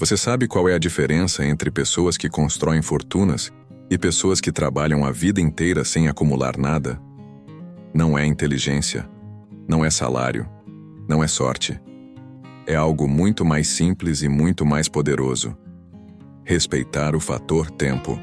Você sabe qual é a diferença entre pessoas que constroem fortunas e pessoas que trabalham a vida inteira sem acumular nada? Não é inteligência, não é salário, não é sorte. É algo muito mais simples e muito mais poderoso. Respeitar o fator tempo.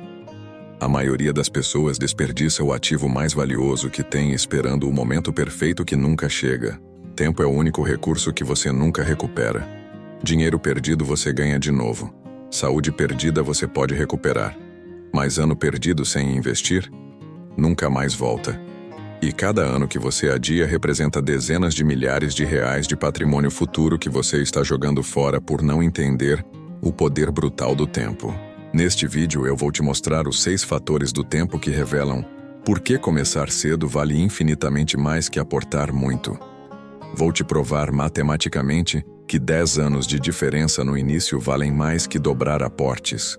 A maioria das pessoas desperdiça o ativo mais valioso que tem esperando o momento perfeito que nunca chega. Tempo é o único recurso que você nunca recupera. Dinheiro perdido você ganha de novo. Saúde perdida você pode recuperar. Mas ano perdido sem investir, nunca mais volta. E cada ano que você adia representa dezenas de milhares de reais de patrimônio futuro que você está jogando fora por não entender o poder brutal do tempo. Neste vídeo eu vou te mostrar os 6 fatores do tempo que revelam por que começar cedo vale infinitamente mais que aportar muito. Vou te provar matematicamente que 10 anos de diferença no início valem mais que dobrar aportes.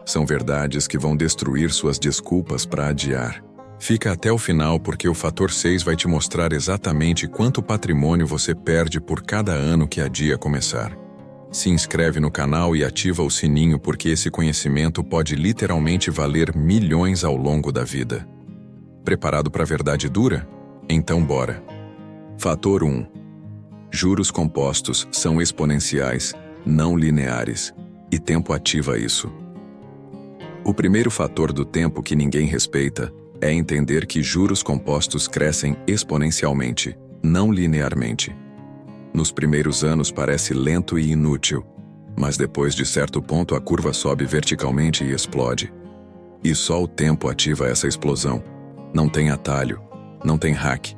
São verdades que vão destruir suas desculpas para adiar. Fica até o final porque o fator 6 vai te mostrar exatamente quanto patrimônio você perde por cada ano que adia começar. Se inscreve no canal e ativa o sininho porque esse conhecimento pode literalmente valer milhões ao longo da vida. Preparado para a verdade dura? Então bora! Fator 1. Juros compostos são exponenciais, não lineares, e tempo ativa isso. O primeiro fator do tempo que ninguém respeita é entender que juros compostos crescem exponencialmente, não linearmente. Nos primeiros anos parece lento e inútil, mas depois de certo ponto a curva sobe verticalmente e explode. E só o tempo ativa essa explosão. Não tem atalho, não tem hack,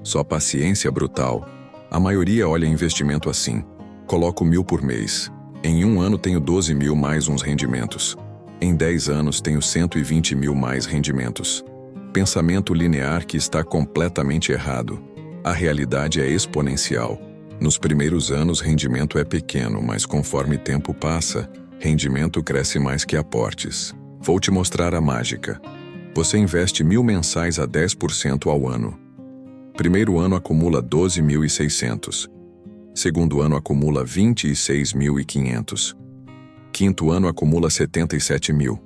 só paciência brutal. A maioria olha investimento assim. Coloco 1.000 por mês. Em um ano tenho 12 mil mais uns rendimentos. Em 10 anos tenho 120 mil mais rendimentos. Pensamento linear que está completamente errado. A realidade é exponencial. Nos primeiros anos rendimento é pequeno, mas conforme tempo passa, rendimento cresce mais que aportes. Vou te mostrar a mágica. Você investe 1.000 mensais a 10% ao ano. Primeiro ano acumula 12.600. Segundo ano acumula 26.500. Quinto ano acumula 77 mil.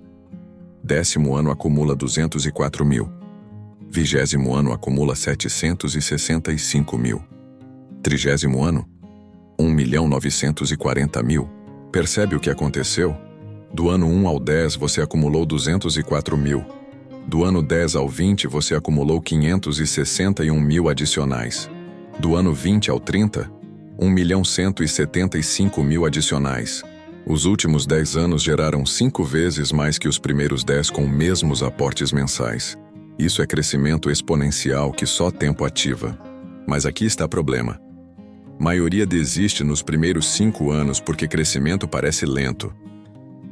Décimo ano acumula 204 mil. 20º ano acumula 765 mil. 30º ano, 1.940.000. Percebe o que aconteceu? Do ano 1 ao 10 você acumulou 204 mil. Do ano 10 ao 20 você acumulou 561 mil adicionais. Do ano 20 ao 30, 1.175.000 adicionais. Os últimos 10 anos geraram 5 vezes mais que os primeiros 10 com mesmos aportes mensais. Isso é crescimento exponencial que só tempo ativa. Mas aqui está o problema. Maioria desiste nos primeiros 5 anos porque crescimento parece lento.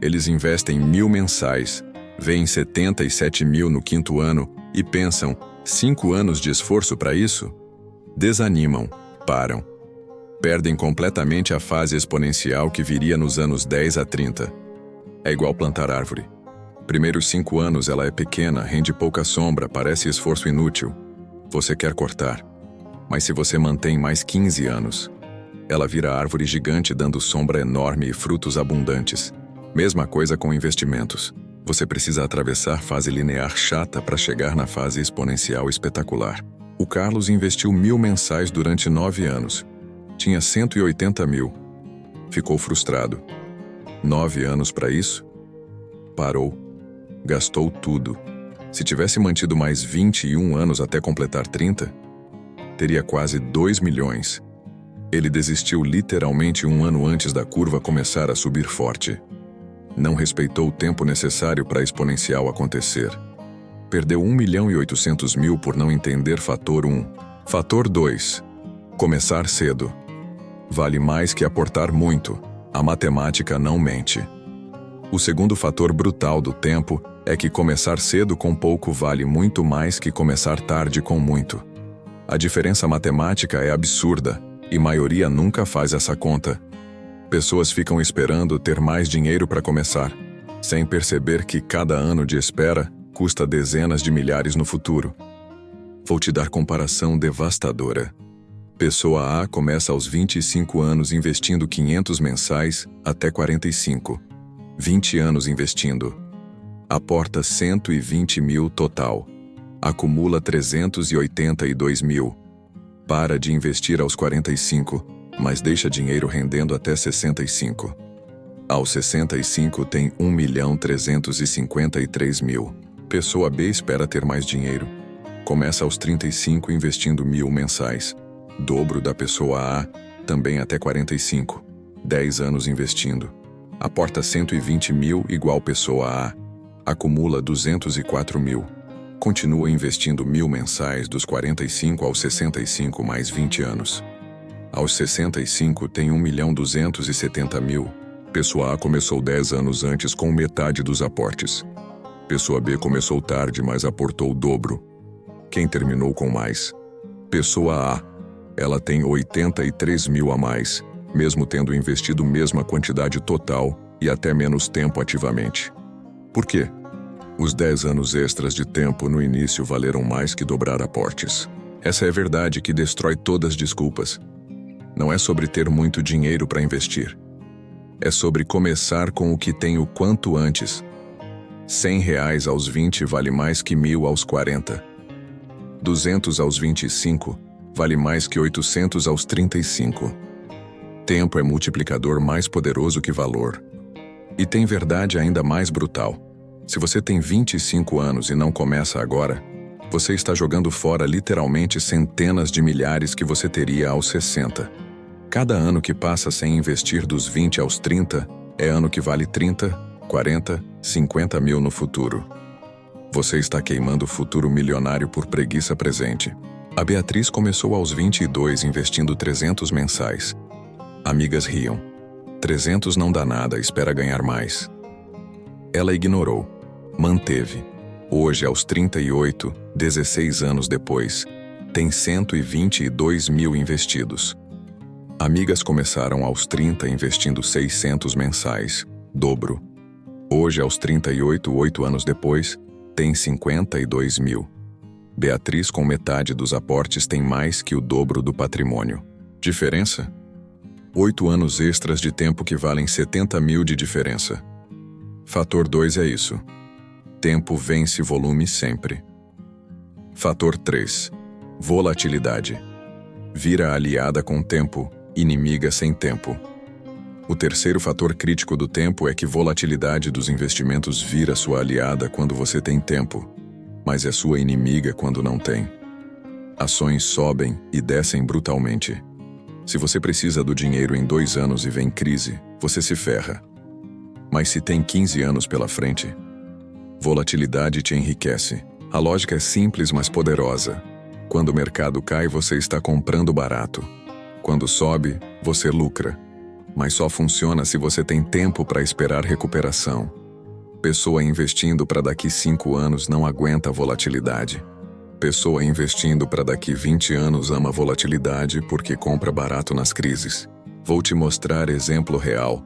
Eles investem 1.000 mensais, veem 77 mil no quinto ano e pensam, 5 anos de esforço para isso? Desanimam, param. Perdem completamente a fase exponencial que viria nos anos 10 a 30. É igual plantar árvore. Primeiros 5 anos ela é pequena, rende pouca sombra, parece esforço inútil. Você quer cortar. Mas se você mantém mais 15 anos, ela vira árvore gigante dando sombra enorme e frutos abundantes. Mesma coisa com investimentos. Você precisa atravessar fase linear chata para chegar na fase exponencial espetacular. O Carlos investiu 1.000 mensais durante 9 anos. Tinha 180 mil. Ficou frustrado. 9 anos para isso? Parou. Gastou tudo. Se tivesse mantido mais 21 anos até completar 30, teria quase 2 milhões. Ele desistiu literalmente um ano antes da curva começar a subir forte. Não respeitou o tempo necessário para a exponencial acontecer. Perdeu 1.800.000 por não entender fator 1. Fator 2. Começar cedo. Vale mais que aportar muito. A matemática não mente. O segundo fator brutal do tempo é que começar cedo com pouco vale muito mais que começar tarde com muito. A diferença matemática é absurda, e maioria nunca faz essa conta. Pessoas ficam esperando ter mais dinheiro para começar, sem perceber que cada ano de espera custa dezenas de milhares no futuro. Vou te dar comparação devastadora. Pessoa A começa aos 25 anos investindo 500 mensais até 45. 20 anos investindo. Aporta 120 mil total. Acumula 382 mil. Para de investir aos 45, mas deixa dinheiro rendendo até 65. Aos 65 tem 1.353.000. Pessoa B espera ter mais dinheiro. Começa aos 35 investindo 1.000 mensais. Dobro da pessoa A, também até 45. 10 anos investindo. Aporta 120 mil igual pessoa A. Acumula 204 mil. Continua investindo 1.000 mensais dos 45 aos 65 mais 20 anos. Aos 65 tem 1.270.000. Pessoa A começou 10 anos antes com metade dos aportes. Pessoa B começou tarde, mas aportou o dobro. Quem terminou com mais? Pessoa A. Ela tem 83 mil a mais, mesmo tendo investido mesma quantidade total e até menos tempo ativamente. Por quê? Os 10 anos extras de tempo no início valeram mais que dobrar aportes. Essa é a verdade que destrói todas as desculpas. Não é sobre ter muito dinheiro para investir. É sobre começar com o que tem o quanto antes. R$100 aos 20 vale mais que 1.000 aos 40. 200 aos 25 vale mais que 800 aos 35. Tempo é multiplicador mais poderoso que valor. E tem verdade ainda mais brutal. Se você tem 25 anos e não começa agora, você está jogando fora literalmente centenas de milhares que você teria aos 60. Cada ano que passa sem investir dos 20 aos 30 é ano que vale 30, 40, 50 mil no futuro. Você está queimando o futuro milionário por preguiça presente. A Beatriz começou aos 22 investindo 300 mensais. Amigas riam. 300 não dá nada, espera ganhar mais. Ela ignorou. Manteve. Hoje, aos 38, 16 anos depois, tem 122 mil investidos. Amigas começaram aos 30 investindo 600 mensais. Dobro. Hoje, aos 38, 8 anos depois, tem 52 mil. Beatriz, com metade dos aportes, tem mais que o dobro do patrimônio. Diferença? 8 anos extras de tempo que valem 70 mil de diferença. Fator 2 é isso. Tempo vence volume sempre. Fator 3. Volatilidade. Vira aliada com tempo, inimiga sem tempo. O terceiro fator crítico do tempo é que volatilidade dos investimentos vira sua aliada quando você tem tempo, mas é sua inimiga quando não tem. Ações sobem e descem brutalmente. Se você precisa do dinheiro em 2 anos e vem crise, você se ferra. Mas se tem 15 anos pela frente, volatilidade te enriquece. A lógica é simples, mas poderosa. Quando o mercado cai, você está comprando barato. Quando sobe, você lucra. Mas só funciona se você tem tempo para esperar recuperação. Pessoa investindo para daqui 5 anos não aguenta a volatilidade. Pessoa investindo para daqui 20 anos ama volatilidade porque compra barato nas crises. Vou te mostrar exemplo real.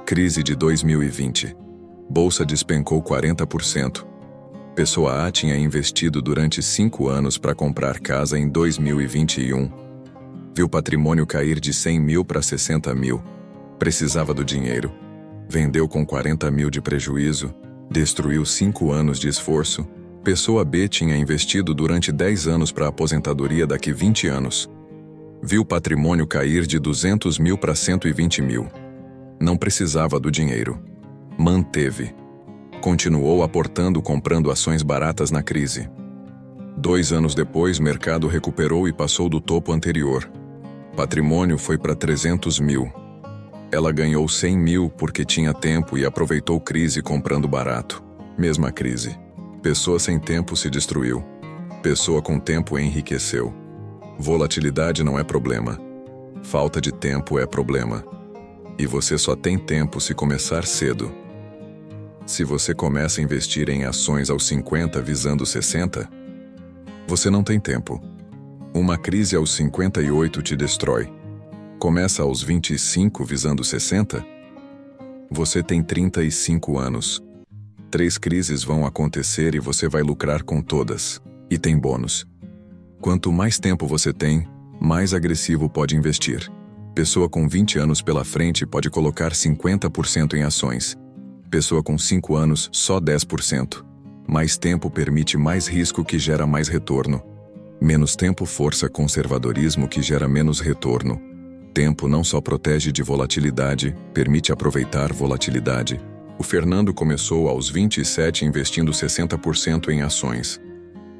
Crise de 2020. Bolsa despencou 40%. Pessoa A tinha investido durante 5 anos para comprar casa em 2021. Viu patrimônio cair de 100 mil para 60 mil. Precisava do dinheiro. Vendeu com 40 mil de prejuízo. Destruiu 5 anos de esforço. Pessoa B tinha investido durante 10 anos para aposentadoria daqui 20 anos. Viu patrimônio cair de 200 mil para 120 mil. Não precisava do dinheiro. Manteve. Continuou aportando comprando ações baratas na crise. 2 anos depois, mercado recuperou e passou do topo anterior. Patrimônio foi para 300 mil. Ela ganhou 100 mil porque tinha tempo e aproveitou crise comprando barato. Mesma crise. Pessoa sem tempo se destruiu. Pessoa com tempo enriqueceu. Volatilidade não é problema. Falta de tempo é problema. E você só tem tempo se começar cedo. Se você começa a investir em ações aos 50 visando 60, você não tem tempo. Uma crise aos 58 te destrói. Começa aos 25 visando 60? Você tem 35 anos. 3 crises vão acontecer e você vai lucrar com todas. E tem bônus. Quanto mais tempo você tem, mais agressivo pode investir. Pessoa com 20 anos pela frente pode colocar 50% em ações. Pessoa com 5 anos, só 10%. Mais tempo permite mais risco que gera mais retorno. Menos tempo força conservadorismo que gera menos retorno. Tempo não só protege de volatilidade, permite aproveitar volatilidade. O Fernando começou aos 27 investindo 60% em ações.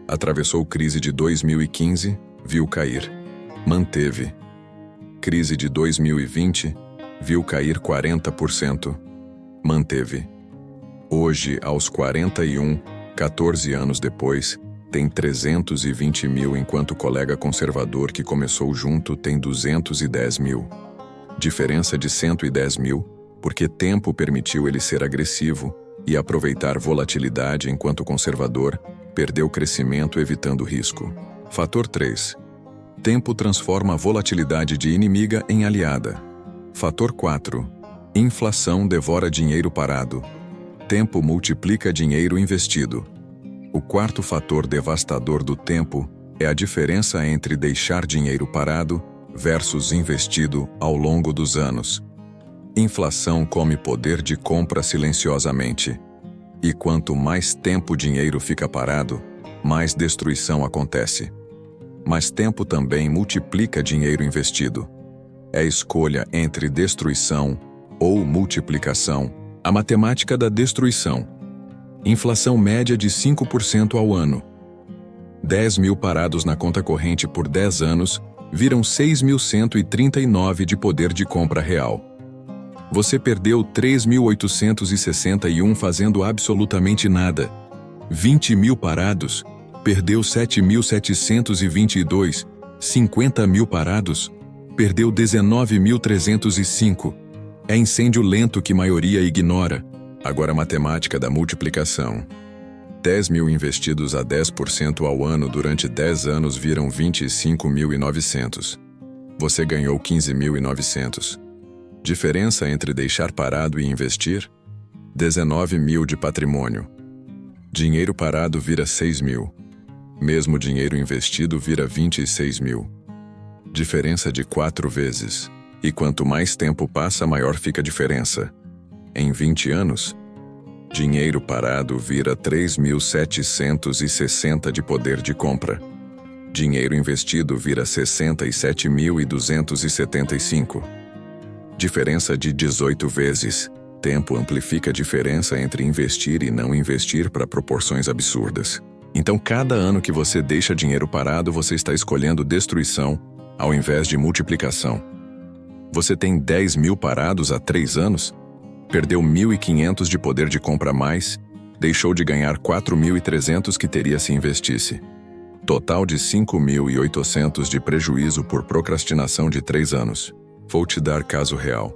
Atravessou crise de 2015, viu cair. Manteve. Crise de 2020, viu cair 40%. Manteve. Hoje, aos 41, 14 anos depois, tem 320 mil, enquanto o colega conservador que começou junto tem 210 mil. Diferença de 110 mil, porque tempo permitiu ele ser agressivo e aproveitar volatilidade, enquanto o conservador perdeu crescimento evitando risco. Fator 3. Tempo transforma a volatilidade de inimiga em aliada. Fator 4. Inflação devora dinheiro parado. Tempo multiplica dinheiro investido. O quarto fator devastador do tempo é a diferença entre deixar dinheiro parado versus investido ao longo dos anos. Inflação come poder de compra silenciosamente. E quanto mais tempo o dinheiro fica parado, mais destruição acontece. Mas tempo também multiplica dinheiro investido. É escolha entre destruição ou multiplicação. A matemática da destruição. Inflação média de 5% ao ano. 10 mil parados na conta corrente por 10 anos viram 6.139 de poder de compra real. Você perdeu 3.861 fazendo absolutamente nada. 20 mil parados, perdeu 7.722. 50 mil parados, perdeu 19.305. É incêndio lento que maioria ignora. Agora a matemática da multiplicação. 10 mil investidos a 10% ao ano durante 10 anos viram 25.900. Você ganhou 15.900. Diferença entre deixar parado e investir? 19 mil de patrimônio. Dinheiro parado vira 6 mil. Mesmo dinheiro investido vira 26 mil. Diferença de 4 vezes. E quanto mais tempo passa, maior fica a diferença. Em 20 anos, dinheiro parado vira 3.760 de poder de compra. Dinheiro investido vira 67.275. Diferença de 18 vezes. Tempo amplifica a diferença entre investir e não investir para proporções absurdas. Então, cada ano que você deixa dinheiro parado, você está escolhendo destruição ao invés de multiplicação. Você tem 10 mil parados há 3 anos? Perdeu 1.500 de poder de compra a mais, deixou de ganhar 4.300 que teria se investisse. Total de 5.800 de prejuízo por procrastinação de 3 anos. Vou te dar caso real.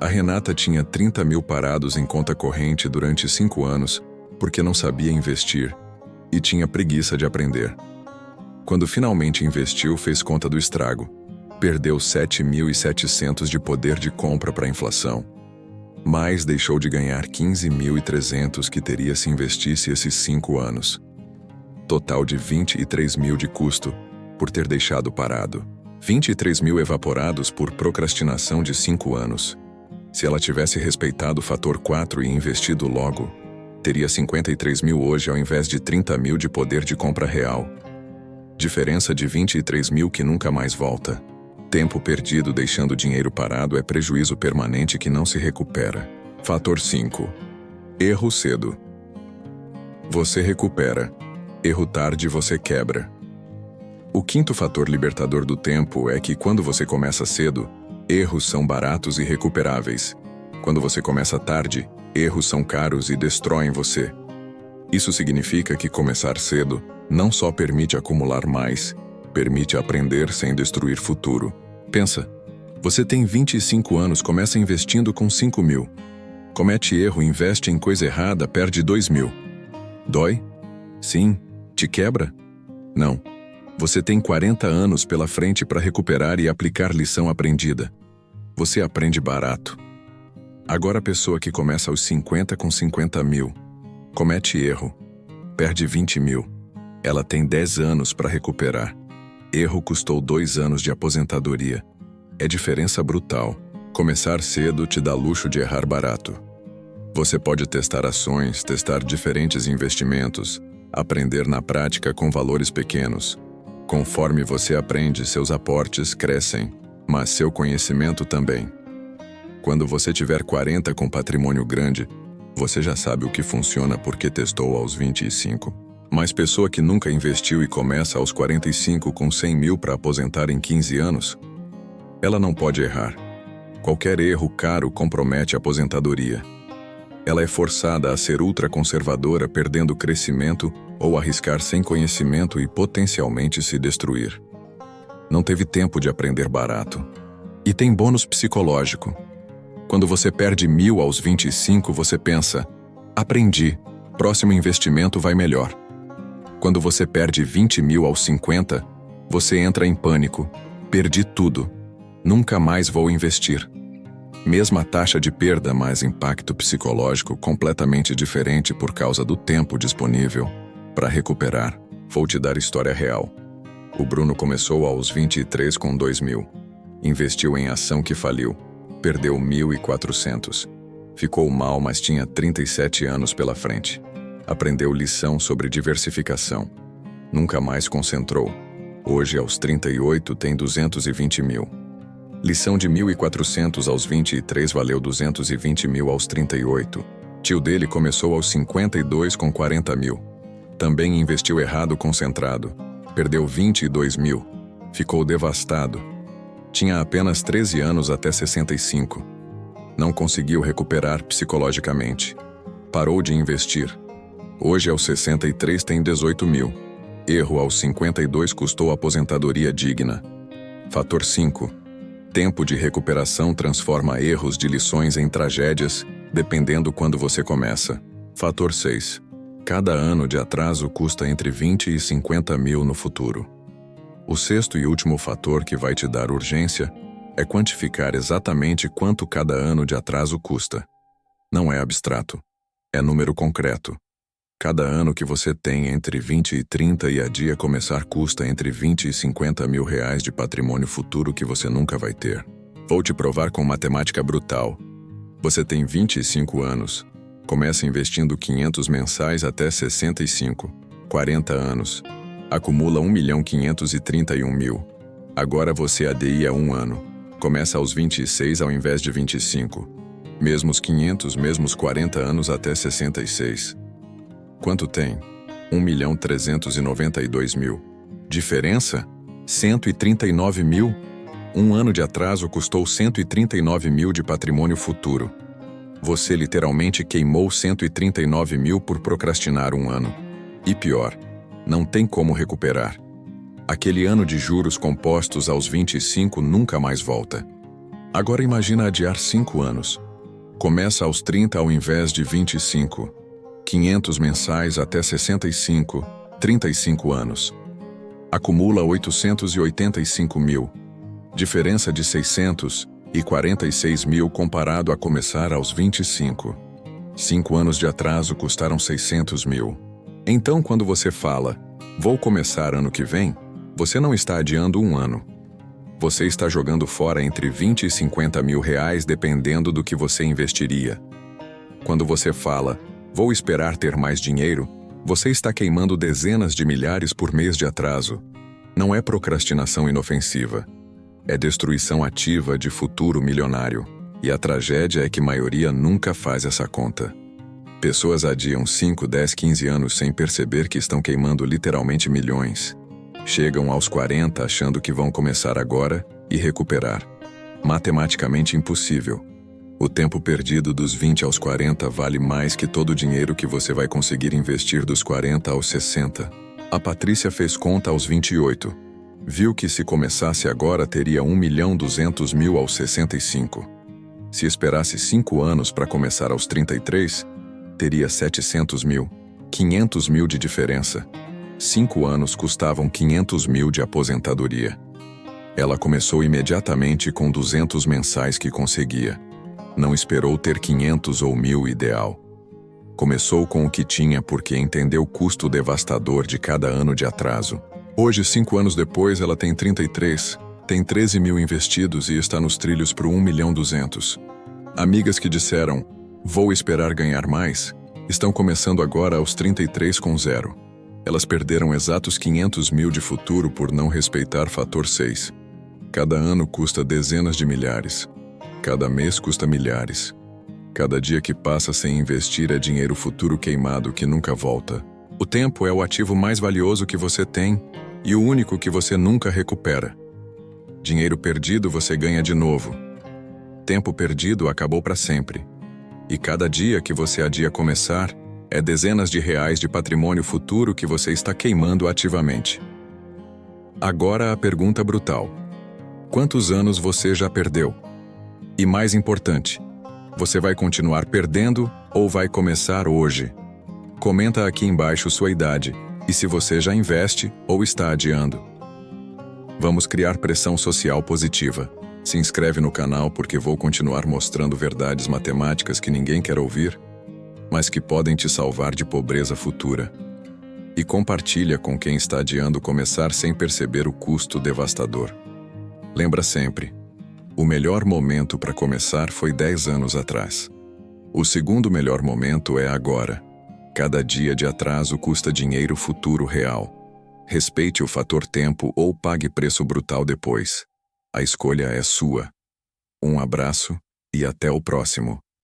A Renata tinha 30 mil parados em conta corrente durante 5 anos porque não sabia investir e tinha preguiça de aprender. Quando finalmente investiu, fez conta do estrago. Perdeu 7.700 de poder de compra para a inflação. Mas deixou de ganhar 15.300 que teria se investisse esses 5 anos. Total de 23 mil de custo por ter deixado parado. 23 mil evaporados por procrastinação de 5 anos. Se ela tivesse respeitado o fator 4 e investido logo, teria 53 mil hoje ao invés de 30 mil de poder de compra real. Diferença de 23 mil que nunca mais volta. Tempo perdido deixando dinheiro parado é prejuízo permanente que não se recupera. Fator 5. Erro cedo. Você recupera. Erro tarde você quebra. O quinto fator libertador do tempo é que quando você começa cedo, erros são baratos e recuperáveis. Quando você começa tarde, erros são caros e destroem você. Isso significa que começar cedo não só permite acumular mais, permite aprender sem destruir futuro. Pensa, você tem 25 anos, começa investindo com 5 mil. Comete erro, investe em coisa errada, perde 2 mil. Dói? Sim. Te quebra? Não. Você tem 40 anos pela frente para recuperar e aplicar lição aprendida. Você aprende barato. Agora a pessoa que começa aos 50 com 50 mil, comete erro, perde 20 mil. Ela tem 10 anos para recuperar. Erro custou 2 anos de aposentadoria. É diferença brutal. Começar cedo te dá luxo de errar barato. Você pode testar ações, testar diferentes investimentos, aprender na prática com valores pequenos. Conforme você aprende, seus aportes crescem, mas seu conhecimento também. Quando você tiver 40 com patrimônio grande, você já sabe o que funciona porque testou aos 25. Mas pessoa que nunca investiu e começa aos 45 com 100 mil para aposentar em 15 anos, ela não pode errar. Qualquer erro caro compromete a aposentadoria. Ela é forçada a ser ultraconservadora, perdendo crescimento ou arriscar sem conhecimento e potencialmente se destruir. Não teve tempo de aprender barato. E tem bônus psicológico. Quando você perde 1.000 aos 25, você pensa: aprendi, próximo investimento vai melhor. Quando você perde 20 mil aos 50, você entra em pânico. Perdi tudo. Nunca mais vou investir. Mesma taxa de perda, mas impacto psicológico completamente diferente por causa do tempo disponível para recuperar. Vou te dar história real. O Bruno começou aos 23 com 2.000. Investiu em ação que faliu. Perdeu 1.400. Ficou mal, mas tinha 37 anos pela frente. Aprendeu lição sobre diversificação. Nunca mais concentrou. Hoje, aos 38, tem 220 mil. Lição de 1.400 aos 23 valeu 220 mil aos 38. Tio dele começou aos 52 com 40 mil. Também investiu errado concentrado. Perdeu 22 mil. Ficou devastado. Tinha apenas 13 anos até 65. Não conseguiu recuperar psicologicamente. Parou de investir. Hoje, aos 63, tem 18 mil. Erro aos 52 custou aposentadoria digna. Fator 5. Tempo de recuperação transforma erros de lições em tragédias, dependendo quando você começa. Fator 6. Cada ano de atraso custa entre 20 e 50 mil no futuro. O sexto e último fator que vai te dar urgência é quantificar exatamente quanto cada ano de atraso custa. Não é abstrato. É número concreto. Cada ano que você tem entre 20 e 30 e a dia começar custa entre 20 e 50 mil reais de patrimônio futuro que você nunca vai ter. Vou te provar com matemática brutal. Você tem 25 anos. Começa investindo 500 mensais até 65. 40 anos. Acumula 1.531.000. Agora você ADI há 1 ano. Começa aos 26 ao invés de 25. Mesmos 500, mesmos 40 anos até 66. Quanto tem? 1.392.000. Diferença? 139 mil. 1 ano de atraso custou 139 mil de patrimônio futuro. Você literalmente queimou 139 mil por procrastinar 1 ano. E pior, não tem como recuperar. Aquele ano de juros compostos aos 25 nunca mais volta. Agora imagina adiar 5 anos. Começa aos 30 ao invés de 25. 500 mensais até 65, 35 anos. Acumula 885 mil. Diferença de 646 mil comparado a começar aos 25. 5 anos de atraso custaram 600 mil. Então, quando você fala, vou começar ano que vem, você não está adiando 1 ano. Você está jogando fora entre 20 e 50 mil reais dependendo do que você investiria. Quando você fala, vou esperar ter mais dinheiro, você está queimando dezenas de milhares por mês de atraso. Não é procrastinação inofensiva. É destruição ativa de futuro milionário. E a tragédia é que a maioria nunca faz essa conta. Pessoas adiam 5, 10, 15 anos sem perceber que estão queimando literalmente milhões. Chegam aos 40 achando que vão começar agora e recuperar. Matematicamente impossível. O tempo perdido dos 20 aos 40 vale mais que todo o dinheiro que você vai conseguir investir dos 40 aos 60. A Patrícia fez conta aos 28. Viu que se começasse agora teria 1.200.000 aos 65. Se esperasse 5 anos para começar aos 33, teria 700 mil. 500 mil de diferença. 5 anos custavam 500 mil de aposentadoria. Ela começou imediatamente com 200 mensais que conseguia. Não esperou ter 500 ou 1.000 ideal. Começou com o que tinha porque entendeu o custo devastador de cada ano de atraso. Hoje, 5 anos depois, ela tem 33, tem 13 mil investidos e está nos trilhos para 1.200.000. Amigas que disseram, vou esperar ganhar mais, estão começando agora aos 33 com zero. Elas perderam exatos 500 mil de futuro por não respeitar fator 6. Cada ano custa dezenas de milhares. Cada mês custa milhares. Cada dia que passa sem investir é dinheiro futuro queimado que nunca volta. O tempo é o ativo mais valioso que você tem e o único que você nunca recupera. Dinheiro perdido você ganha de novo. Tempo perdido acabou para sempre. E cada dia que você adia começar, é dezenas de reais de patrimônio futuro que você está queimando ativamente. Agora a pergunta brutal. Quantos anos você já perdeu? E mais importante, você vai continuar perdendo ou vai começar hoje? Comenta aqui embaixo sua idade e se você já investe ou está adiando. Vamos criar pressão social positiva. Se inscreve no canal porque vou continuar mostrando verdades matemáticas que ninguém quer ouvir, mas que podem te salvar de pobreza futura. E compartilha com quem está adiando começar sem perceber o custo devastador. Lembra sempre, o melhor momento para começar foi 10 anos atrás. O segundo melhor momento é agora. Cada dia de atraso custa dinheiro futuro real. Respeite o fator tempo ou pague preço brutal depois. A escolha é sua. Um abraço e até o próximo.